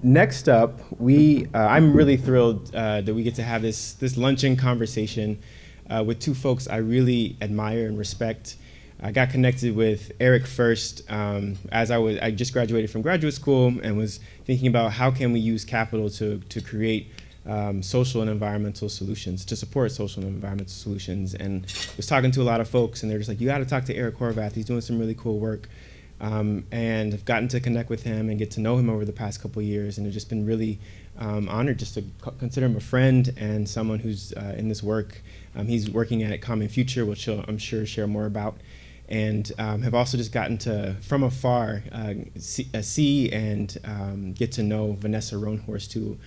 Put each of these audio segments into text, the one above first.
next up, I'm really thrilled that we get to have this luncheon conversation with two folks I really admire and respect. I got connected with Eric first as I just graduated from graduate school and was thinking about how can we use capital to create social and environmental solutions, to support social and environmental solutions. And was talking to a lot of folks, and they're just like, you got to talk to Eric Horvath. He's doing some really cool work. And I've gotten to connect with him and get to know him over the past couple of years, and I've just been really honored just to consider him a friend and someone who's in this work. He's working at Common Future, which he'll, I'm sure, share more about, and have also just gotten to, from afar, see and get to know Vanessa Roanhorse too.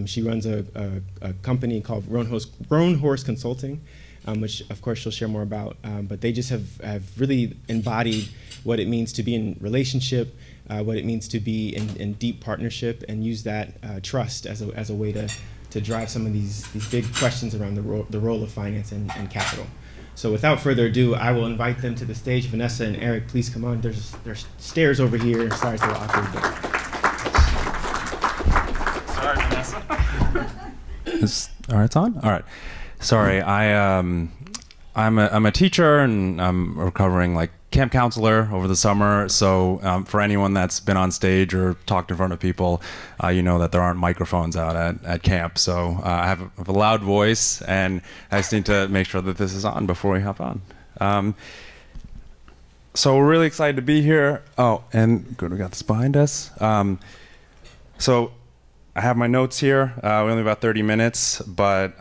She runs a company called Roanhorse Consulting, which of course she'll share more about, but they just have really embodied what it means to be in relationship, what it means to be in deep partnership, and use that trust as a way to drive some of these big questions around the role of finance and capital. So without further ado, I will invite them to the stage. Vanessa and Eric, please come on. There's stairs over here. Sorry, it's a little awkward. Sorry, Vanessa. All right, it's on? All right. Sorry, I'm a teacher, and I'm a recovering camp counselor over the summer. So for anyone that's been on stage or talked in front of people, you know that there aren't microphones out at camp. So I have a loud voice, and I just need to make sure that this is on before we hop on. So we're really excited to be here. Oh, and good, we got this behind us. So I have my notes here. We only have about 30 minutes, but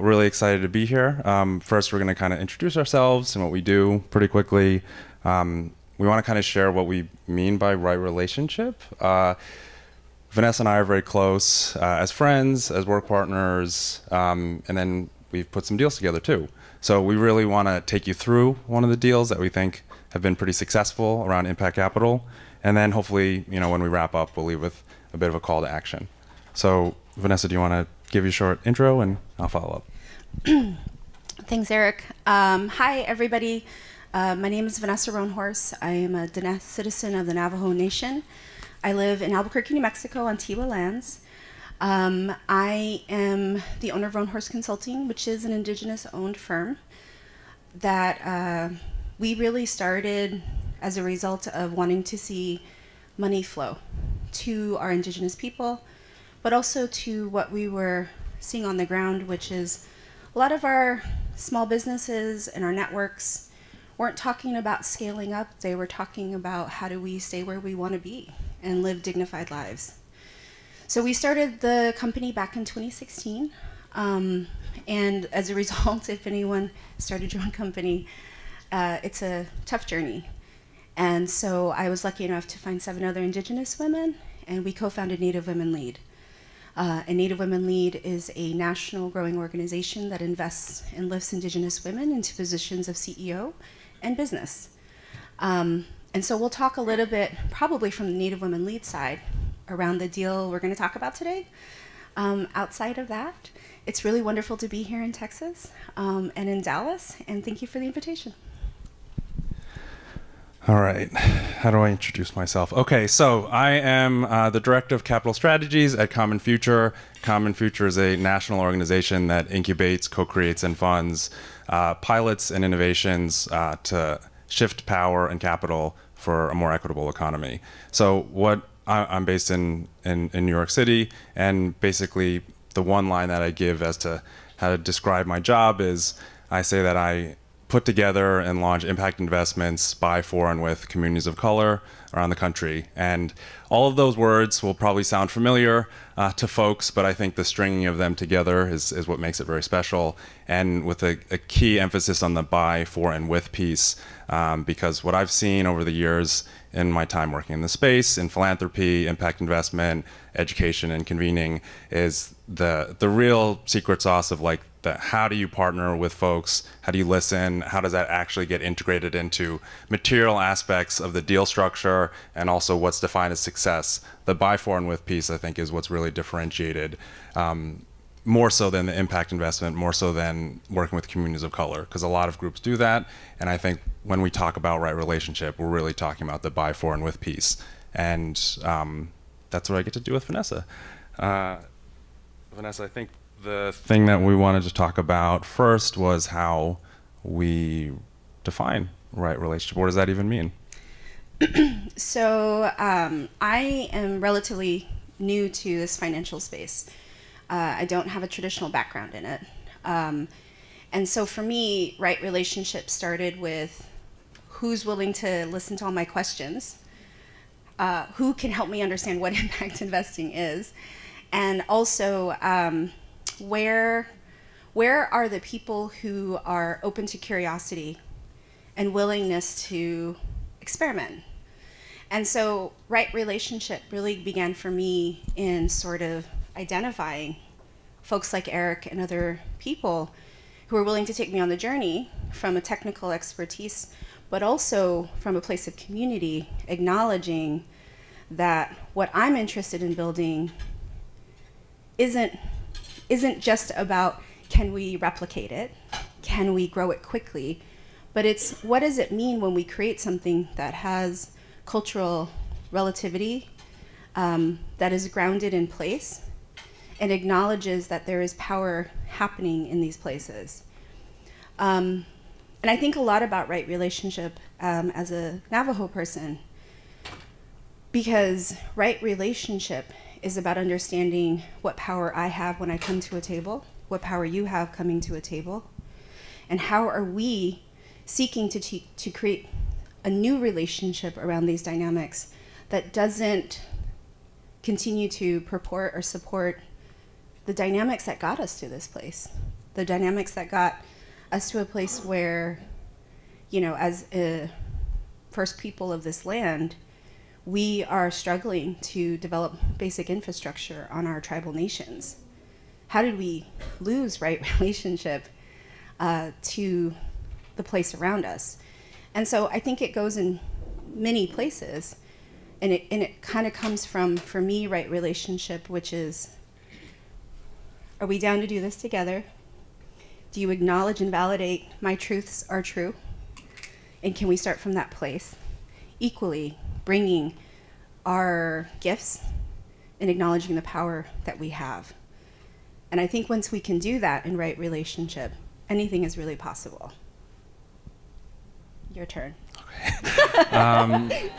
really excited to be here. First, we're going to kind of introduce ourselves and what we do pretty quickly. We want to kind of share what we mean by right relationship. Vanessa and I are very close as friends, as work partners, and then we've put some deals together too. So we really want to take you through one of the deals that we think have been pretty successful around impact capital. And then hopefully, when we wrap up, we'll leave with a bit of a call to action. So Vanessa, do you want to give you a short intro and I'll follow up? Thanks, Eric. Hi, everybody. My name is Vanessa Roanhorse. I am a Diné citizen of the Navajo Nation. I live in Albuquerque, New Mexico on Tiwa lands. I am the owner of Roanhorse Consulting, which is an indigenous-owned firm that we really started as a result of wanting to see money flow to our indigenous people, but also to what we were seeing on the ground, which is a lot of our small businesses and our networks weren't talking about scaling up. They were talking about how do we stay where we want to be and live dignified lives. So we started the company back in 2016. And as a result, if anyone started your own company, it's a tough journey. And so I was lucky enough to find 7 other indigenous women, and we co-founded Native Women Lead. And Native Women Lead is a national growing organization that invests and lifts indigenous women into positions of CEO and business. And so we'll talk a little bit, probably from the Native Women Lead side, around the deal we're going to talk about today. Outside of that, it's really wonderful to be here in Texas and in Dallas, and thank you for the invitation. All right, how do I introduce myself? Okay, so I am the Director of Capital Strategies at Common Future. Common Future is a national organization that incubates, co-creates, and funds pilots and innovations to shift power and capital for a more equitable economy. So I'm based in New York City, and basically the one line that I give as to how to describe my job is I say that I put together and launch impact investments by, for, and with communities of color around the country. And all of those words will probably sound familiar to folks, but I think the stringing of them together is what makes it very special. And with a key emphasis on the by, for, and with piece, because what I've seen over the years in my time working in the space, in philanthropy, impact investment, education, and convening, is the real secret sauce of how do you partner with folks? How do you listen? How does that actually get integrated into material aspects of the deal structure and also what's defined as success? The by, for, and with piece, I think, is what's really differentiated, more so than the impact investment, more so than working with communities of color, because a lot of groups do that. And I think when we talk about right relationship, we're really talking about the by, for, and with piece. And that's what I get to do with Vanessa. Vanessa, I think the thing that we wanted to talk about first was how we define right relationship. What does that even mean? So I am relatively new to this financial space. I don't have a traditional background in it. And so for me, right relationship started with who's willing to listen to all my questions, who can help me understand what impact investing is, and also where are the people who are open to curiosity and willingness to experiment. And so right relationship really began for me in sort of identifying folks like Eric and other people who are willing to take me on the journey from a technical expertise, but also from a place of community, acknowledging that what I'm interested in building isn't just about can we replicate it, can we grow it quickly, but it's what does it mean when we create something that has cultural relativity, that is grounded in place and acknowledges that there is power happening in these places. And I think a lot about right relationship as a Navajo person, because right relationship is about understanding what power I have when I come to a table, what power you have coming to a table, and how are we seeking to create a new relationship around these dynamics that doesn't continue to purport or support the dynamics that got us to this place, the dynamics that got us to a place where, you know, as a first people of this land, we are struggling to develop basic infrastructure on our tribal nations. How did we lose right relationship to the place around us? And so I think it goes in many places, and it kind of comes from, for me, right relationship, which is, are we down to do this together? Do you acknowledge and validate my truths are true? And can we start from that place? Equally, bringing our gifts and acknowledging the power that we have. And I think once we can do that in right relationship, anything is really possible. Your turn. Okay.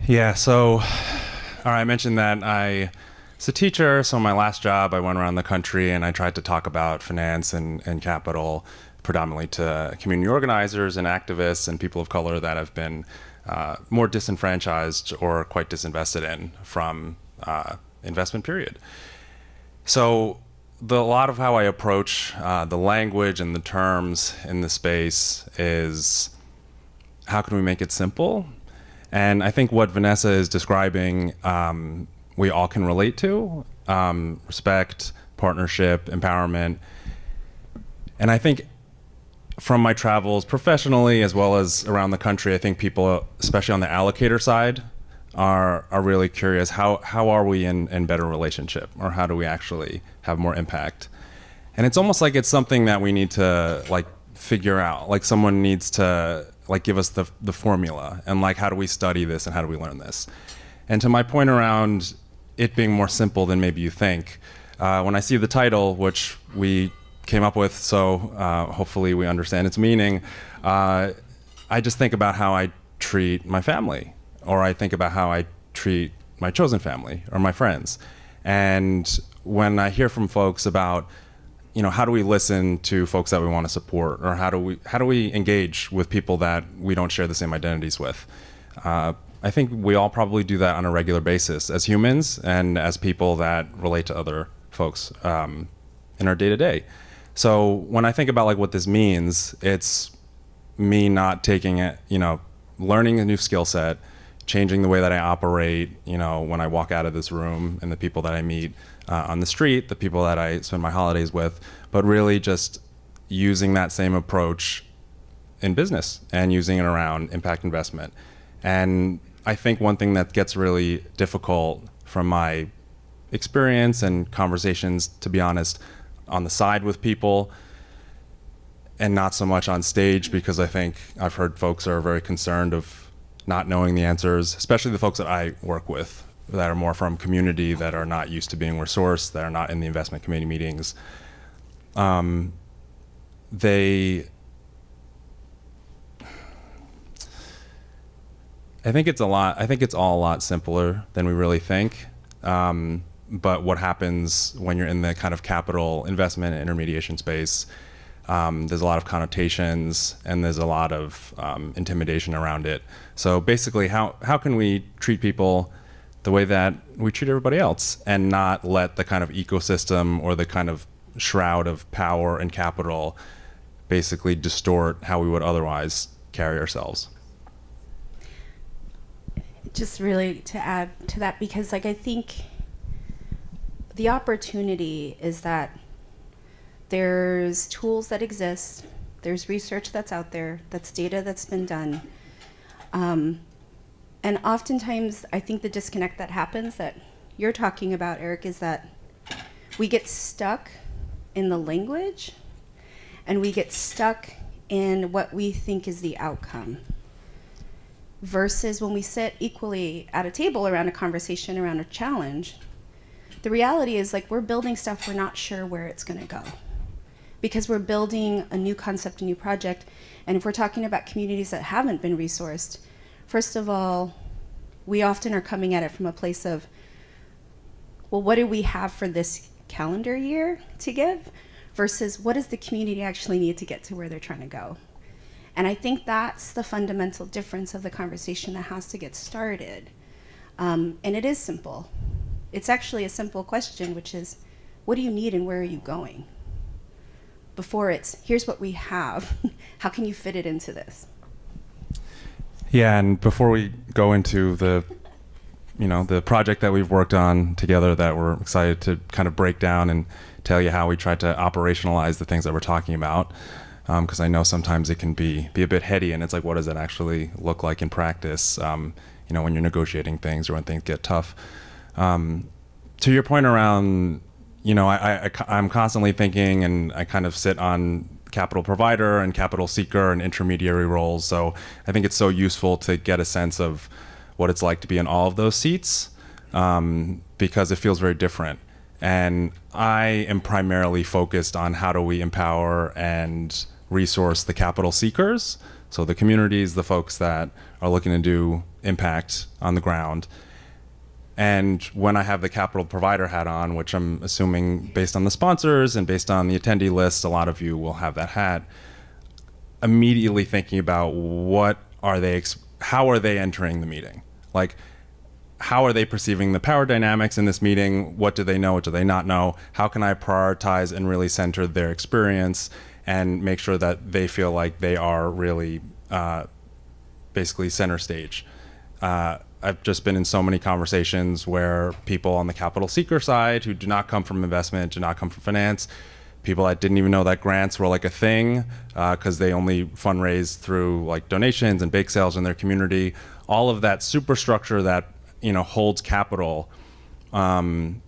Yeah, so all right, I mentioned that I was a teacher, so my last job I went around the country and I tried to talk about finance and capital predominantly to community organizers and activists and people of color that have been more disenfranchised or quite disinvested in from investment period. So a lot of how I approach the language and the terms in the space is how can we make it simple? And I think what Vanessa is describing, we all can relate to, respect, partnership, empowerment. And I think from my travels professionally as well as around the country, I think people, especially on the allocator side, are really curious, how are we in better relationship, or how do we actually have more impact? And it's almost like it's something that we need to like figure out, like someone needs to like give us the formula, and like how do we study this and how do we learn this? And to my point around it being more simple than maybe you think, when I see the title, which we came up with, so hopefully we understand its meaning, I just think about how I treat my family, or I think about how I treat my chosen family or my friends. And when I hear from folks about, you know, how do we listen to folks that we want to support, or how do we engage with people that we don't share the same identities with? I think we all probably do that on a regular basis as humans and as people that relate to other folks in our day-to-day. So when I think about like what this means, it's me not taking it, you know, learning a new skill set, changing the way that I operate, you know, when I walk out of this room, and the people that I meet on the street, the people that I spend my holidays with, but really just using that same approach in business and using it around impact investment. And I think one thing that gets really difficult from my experience and conversations, to be honest, on the side with people, and not so much on stage, because I think I've heard folks are very concerned of not knowing the answers, especially the folks that I work with that are more from community, that are not used to being resourced, that are not in the investment committee meetings. I think it's all a lot simpler than we really think. But what happens when you're in the kind of capital investment and intermediation space, there's a lot of connotations and there's a lot of intimidation around it. So basically, how can we treat people the way that we treat everybody else and not let the kind of ecosystem or the kind of shroud of power and capital basically distort how we would otherwise carry ourselves? Just really to add to that, because like I think the opportunity is that there's tools that exist, there's research that's out there, that's data that's been done. And oftentimes I think the disconnect that happens that you're talking about, Eric, is that we get stuck in the language and we get stuck in what we think is the outcome. Versus when we sit equally at a table around a conversation, around a challenge, the reality is like we're building stuff we're not sure where it's going to go. Because we're building a new concept, a new project, and if we're talking about communities that haven't been resourced, first of all, we often are coming at it from a place of, well, what do we have for this calendar year to give? Versus what does the community actually need to get to where they're trying to go? And I think that's the fundamental difference of the conversation that has to get started. And it is simple. It's actually a simple question, which is, what do you need and where are you going? Before it's, here's what we have. How can you fit it into this? Yeah, and before we go into the project that we've worked on together that we're excited to kind of break down and tell you how we try to operationalize the things that we're talking about, because I know sometimes it can be a bit heady, and it's like, what does it actually look like in practice, when you're negotiating things or when things get tough. To your point around, I'm constantly thinking, and I kind of sit on capital provider and capital seeker and intermediary roles. So I think it's so useful to get a sense of what it's like to be in all of those seats, because it feels very different. And I am primarily focused on how do we empower and resource the capital seekers, so the communities, the folks that are looking to do impact on the ground. And when I have the capital provider hat on, which I'm assuming based on the sponsors and based on the attendee list, a lot of you will have that hat, immediately thinking about how are they entering the meeting? Like, how are they perceiving the power dynamics in this meeting? What do they know? What do they not know? How can I prioritize and really center their experience and make sure that they feel like they are really basically center stage? I've just been in so many conversations where people on the capital seeker side who do not come from investment, do not come from finance, people that didn't even know that grants were like a thing because they only fundraise through like donations and bake sales in their community, all of that superstructure that holds capital. I'm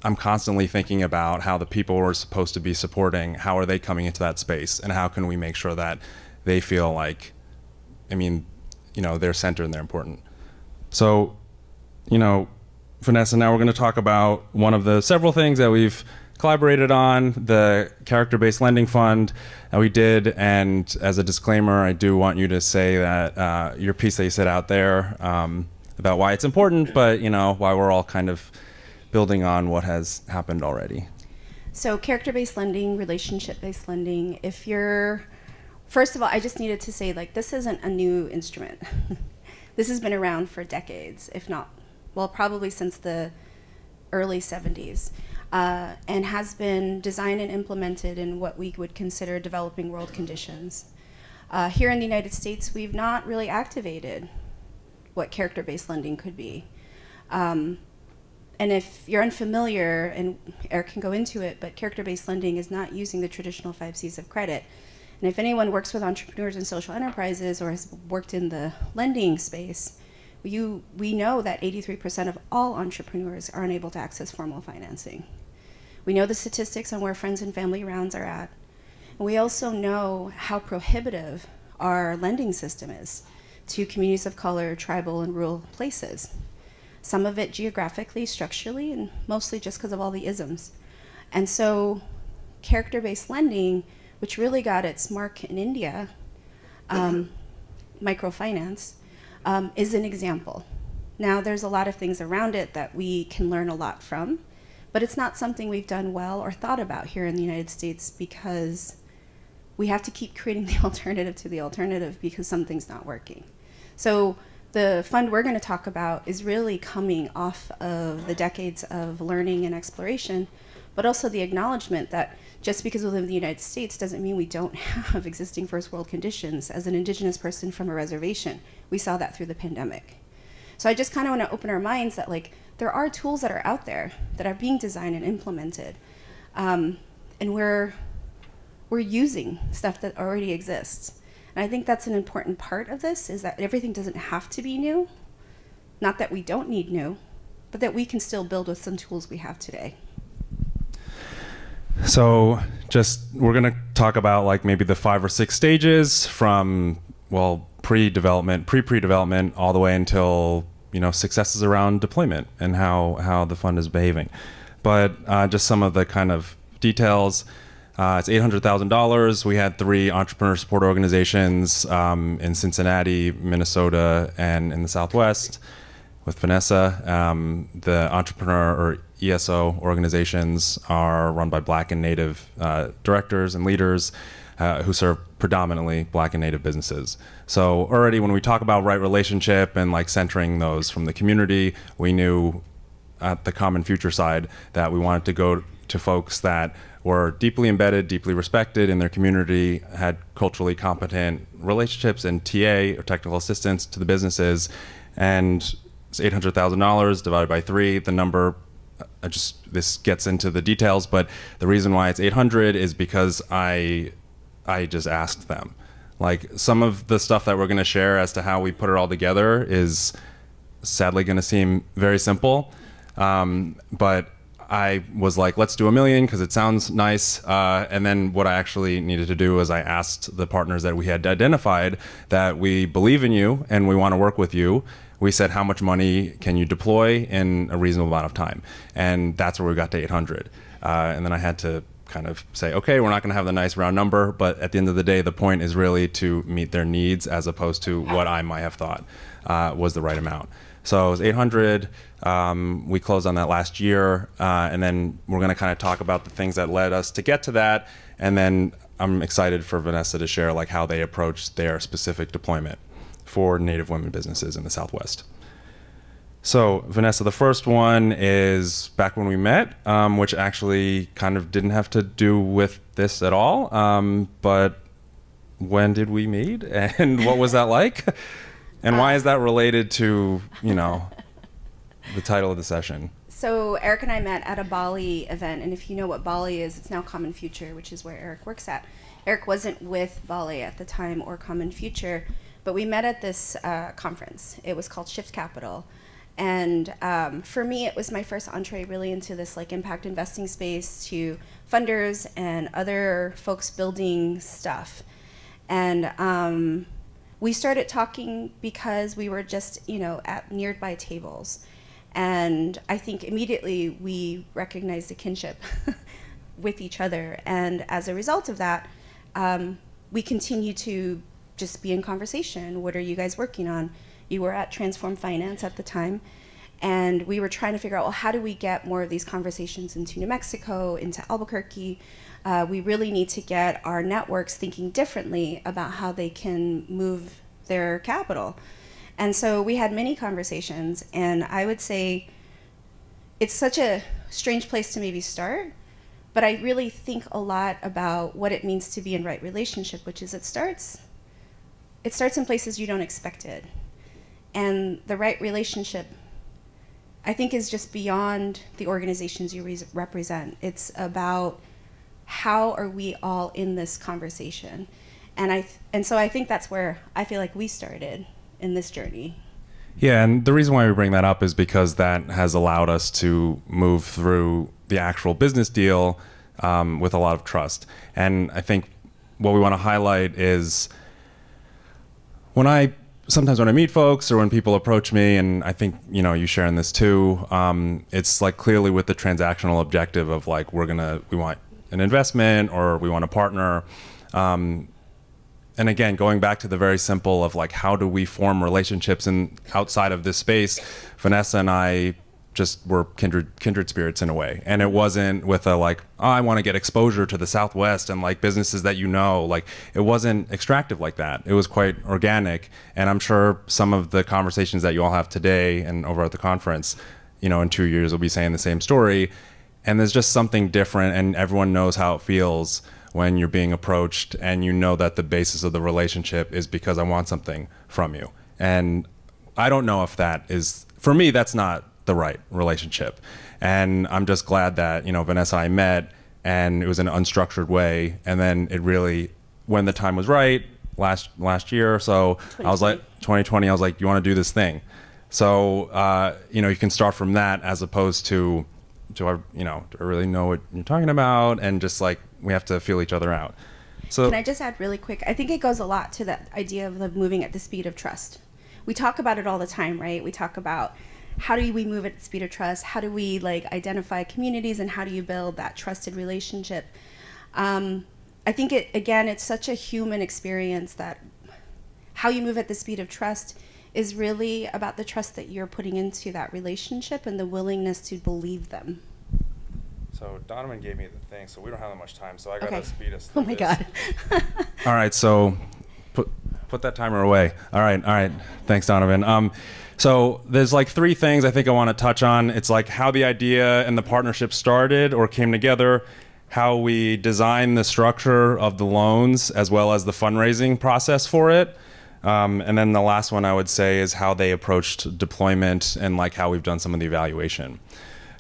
constantly thinking about how the people we're supposed to be supporting, how are they coming into that space, and how can we make sure that they feel like, they're centered and they're important. So, Vanessa, now we're going to talk about one of the several things that we've collaborated on, the character-based lending fund that we did. And as a disclaimer, I do want you to say that your piece that you set out there about why it's important, but why we're all kind of building on what has happened already. So character-based lending, relationship-based lending, first of all, I just needed to say, this isn't a new instrument. This has been around for decades, if not, probably since the early 70s, and has been designed and implemented in what we would consider developing world conditions. Here in the United States, we've not really activated what character-based lending could be. And if you're unfamiliar, and Eric can go into it, but character-based lending is not using the traditional 5 C's of credit. And if anyone works with entrepreneurs and social enterprises or has worked in the lending space, we know that 83% of all entrepreneurs are unable to access formal financing. We know the statistics on where friends and family rounds are at. And we also know how prohibitive our lending system is. to communities of color, tribal, and rural places. Some of it geographically, structurally, and mostly just because of all the isms. And so character-based lending, which really got its mark in India, microfinance, is an example. Now, there's a lot of things around it that we can learn a lot from, but it's not something we've done well or thought about here in the United States because we have to keep creating the alternative to the alternative because something's not working. So the fund we're going to talk about is really coming off of the decades of learning and exploration, but also the acknowledgement that just because we live in the United States doesn't mean we don't have existing first world conditions. As an indigenous person from a reservation, we saw that through the pandemic. So I just kind of want to open our minds that like there are tools that are out there that are being designed and implemented, and we're using stuff that already exists. And I think that's an important part of this, is that everything doesn't have to be new. Not that we don't need new, but that we can still build with some tools we have today. So we're going to talk about like maybe the 5 or 6 stages from, well, pre-development all the way until, successes around deployment and how the fund is behaving. But just some of the kind of details. It's $800,000. We had 3 entrepreneur support organizations in Cincinnati, Minnesota, and in the Southwest with Vanessa. The entrepreneur or ESO organizations are run by Black and Native directors and leaders who serve predominantly Black and Native businesses. So already when we talk about right relationship and like centering those from the community, we knew at the Common Future side that we wanted to go to folks that were deeply embedded, deeply respected in their community, had culturally competent relationships and TA or technical assistance to the businesses. And it's $800,000 divided by 3. The number, this gets into the details, but the reason why it's 800 is because I just asked them. Like some of the stuff that we're going to share as to how we put it all together is sadly going to seem very simple. But I was like, let's do $1 million because it sounds nice. And then what I actually needed to do was I asked the partners that we had identified that we believe in you and we want to work with you. We said, how much money can you deploy in a reasonable amount of time? And that's where we got to 800. And then I had to kind of say, okay, we're not going to have the nice round number, but at the end of the day, the point is really to meet their needs as opposed to what I might have thought was the right amount. So it was 800. We closed on that last year, and then we're going to kind of talk about the things that led us to get to that, and then I'm excited for Vanessa to share like how they approached their specific deployment for Native women businesses in the Southwest. So Vanessa, the first one is back when we met, which actually kind of didn't have to do with this at all, but when did we meet, and what was that like? And why is that related to, the title of the session? So Eric and I met at a Bali event, and if you know what Bali is, it's now Common Future, which is where Eric works at. Eric wasn't with Bali at the time or Common Future, but we met at this conference. It was called Shift Capital. And for me, it was my first entree really into this like impact investing space, to funders and other folks building stuff. And we started talking because we were just, at nearby tables. And I think immediately we recognized the kinship with each other. And as a result of that, we continue to just be in conversation. What are you guys working on? You were at Transform Finance at the time. And we were trying to figure out, well, how do we get more of these conversations into New Mexico, into Albuquerque? We really need to get our networks thinking differently about how they can move their capital. And so we had many conversations, and I would say it's such a strange place to maybe start, but I really think a lot about what it means to be in right relationship, which is it starts in places you don't expect it. And the right relationship, I think, is just beyond the organizations you represent. It's about how are we all in this conversation. And so I think that's where I feel like we started in this journey. Yeah, and the reason why we bring that up is because that has allowed us to move through the actual business deal with a lot of trust. And I think what we want to highlight is when I sometimes when I meet folks or when people approach me, and I think, you share in this too, it's like clearly with the transactional objective of like, we want an investment or we want a partner. And again, going back to the very simple of like, how do we form relationships outside of this space? Vanessa and I just were kindred spirits in a way. And it wasn't with a like, oh, I want to get exposure to the Southwest and like businesses that like it wasn't extractive like that. It was quite organic. And I'm sure some of the conversations that you all have today and over at the conference, in 2 years we'll be saying the same story. And there's just something different, and everyone knows how it feels when you're being approached and that the basis of the relationship is because I want something from you. And I don't know if that is, for me, that's not the right relationship. And I'm just glad that, Vanessa and I met, and it was in an unstructured way. And then it really, when the time was right, last year or so, I was like, 2020, I was like, you want to do this thing? So, you can start from that as opposed to, do I really know what you're talking about? And just like, we have to feel each other out. So can I just add really quick? I think it goes a lot to that idea of moving at the speed of trust. We talk about it all the time, right? We talk about how do we move at the speed of trust? How do we like identify communities, and how do you build that trusted relationship? I think it's such a human experience that how you move at the speed of trust is really about the trust that you're putting into that relationship and the willingness to believe them. So Donovan gave me the thing, so we don't have that much time, so I gotta speed us through Oh my this. God. All right, so put that timer away. All right. Thanks, Donovan. So there's like 3 things I think I want to touch on. It's like how the idea and the partnership started or came together, how we designed the structure of the loans, as well as the fundraising process for it. And then the last one I would say is how they approached deployment and like how we've done some of the evaluation.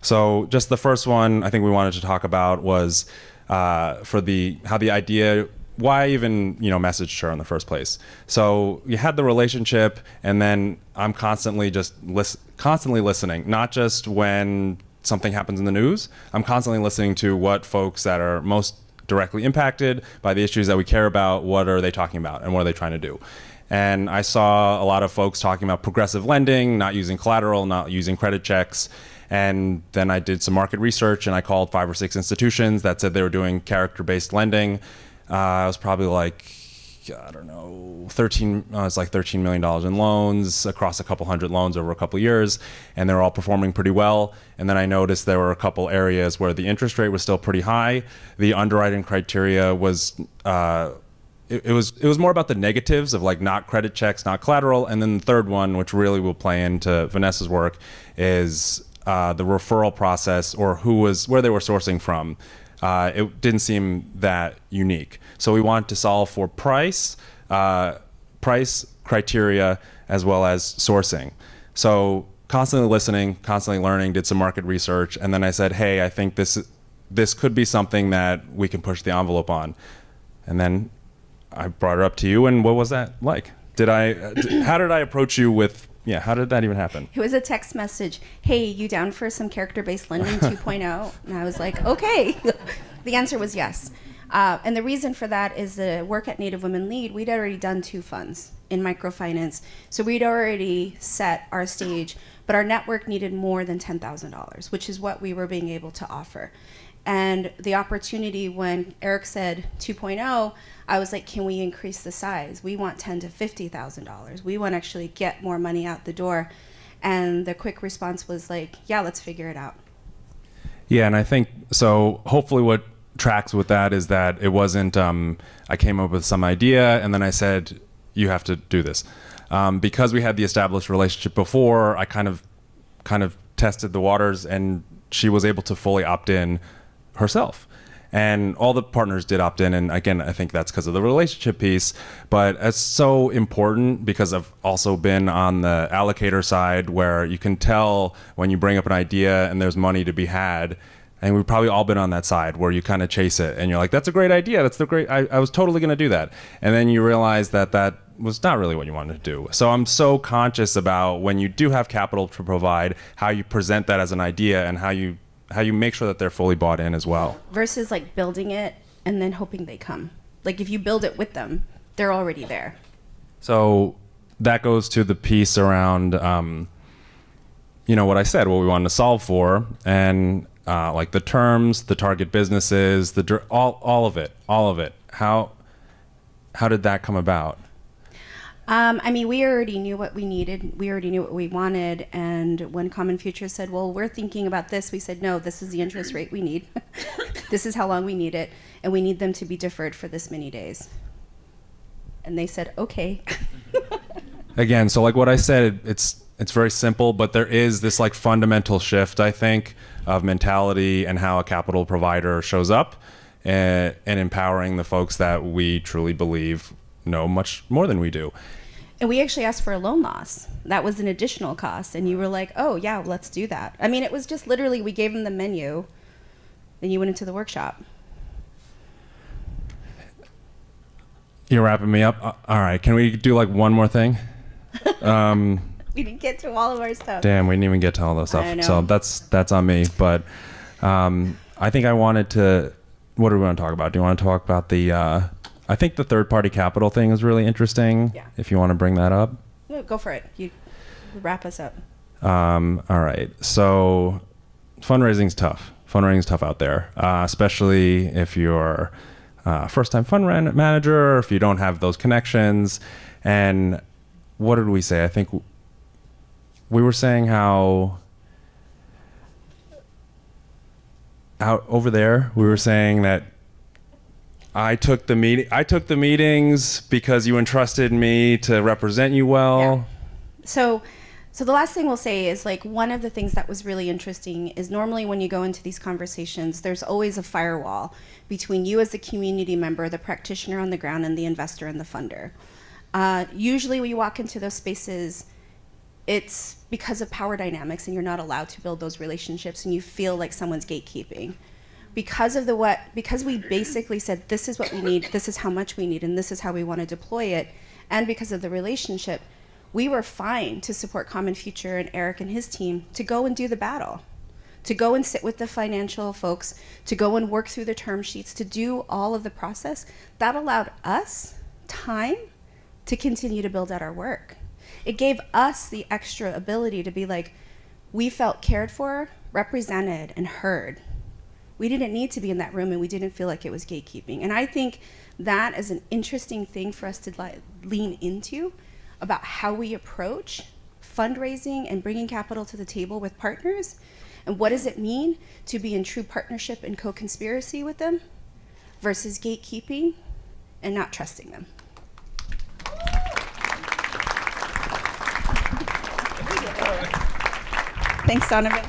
So just the first one I think we wanted to talk about was how the idea, why even messaged her in the first place. So you had the relationship, and then I'm constantly listening, not just when something happens in the news. I'm constantly listening to what folks that are most directly impacted by the issues that we care about, what are they talking about and what are they trying to do. And I saw a lot of folks talking about progressive lending, not using collateral, not using credit checks. And then I did some market research, and I called 5 or 6 institutions that said they were doing character-based lending. It was probably like, I don't know, it's like $13 million in loans across a couple hundred loans over a couple of years, and they were all performing pretty well. And then I noticed there were a couple areas where the interest rate was still pretty high. The underwriting criteria was it was more about the negatives of like not credit checks, not collateral. And then the third one, which really will play into Vanessa's work, is the referral process, or where they were sourcing from. It didn't seem that unique. So we wanted to solve for price criteria, as well as sourcing. So constantly listening, constantly learning, did some market research. And then I said, hey, I think this could be something that we can push the envelope on. And then I brought her up to you, and what was that like? How did I approach you with, how did that even happen? It was a text message. Hey, you down for some character-based lending 2.0? And I was like, okay. The answer was yes. And the reason for that is the work at Native Women Lead, we'd already done 2 funds in microfinance. So we'd already set our stage, but our network needed more than $10,000, which is what we were being able to offer. And the opportunity when Eric said 2.0, I was like, can we increase the size? We want $10,000 to $50,000. We want to actually get more money out the door. And the quick response was like, yeah, let's figure it out. Yeah, and I think, so hopefully what tracks with that is that it wasn't, I came up with some idea and then I said, you have to do this. Because we had the established relationship before, I kind of tested the waters, and she was able to fully opt in herself. And all the partners did opt in. And again, I think that's because of the relationship piece. But it's so important because I've also been on the allocator side, where you can tell when you bring up an idea and there's money to be had. And we've probably all been on that side where you kind of chase it and you're like, that's a great idea. I was totally going to do that. And then you realize that was not really what you wanted to do. So I'm so conscious about when you do have capital to provide, how you present that as an idea and how you make sure that they're fully bought in as well. Versus like building it and then hoping they come. Like if you build it with them, they're already there. So that goes to the piece around, what I said, what we wanted to solve for, and like the terms, the target businesses, all of it. How did that come about? We already knew what we needed. We already knew what we wanted. And when Common Future said, well, we're thinking about this, we said, no, this is the interest rate we need. This is how long we need it. And we need them to be deferred for this many days. And they said, okay. Again, so like what I said, it's very simple, but there is this like fundamental shift, I think, of mentality and how a capital provider shows up and empowering the folks that we truly believe know much more than we do. And we actually asked for a loan loss. That was an additional cost. And you were like, oh, yeah, let's do that. I mean, it was just literally we gave them the menu, then you went into the workshop. You're wrapping me up? All right. Can we do like one more thing? We didn't get to all of our stuff. Damn, we didn't even get to all that stuff. I know. So that's on me. But I think I wanted to. What do we want to talk about? Do you want to talk about the? I think the third-party capital thing is really interesting. Yeah. If you want to bring that up. No, go for it. You wrap us up. All right. So fundraising's tough. Fundraising's tough out there, especially if you're a first-time fund manager, or if you don't have those connections. And what did we say? I think we were saying how out over there, we were saying that I took the meetings because you entrusted me to represent you well. Yeah. So the last thing we'll say is, like, one of the things that was really interesting is normally when you go into these conversations, there's always a firewall between you as the community member, the practitioner on the ground, and the investor and the funder. Usually when you walk into those spaces, it's because of power dynamics and you're not allowed to build those relationships and you feel like someone's gatekeeping. Because we basically said, this is what we need, this is how much we need, and this is how we want to deploy it, and because of the relationship, we were fine to support Common Future and Eric and his team to go and do the battle, to go and sit with the financial folks, to go and work through the term sheets, to do all of the process. That allowed us time to continue to build out our work. It gave us the extra ability to be like, we felt cared for, represented, and heard. We didn't need to be in that room, and we didn't feel like it was gatekeeping. And I think that is an interesting thing for us to lean into about how we approach fundraising and bringing capital to the table with partners. And what does it mean to be in true partnership and co-conspiracy with them versus gatekeeping and not trusting them. Thanks, Donovan.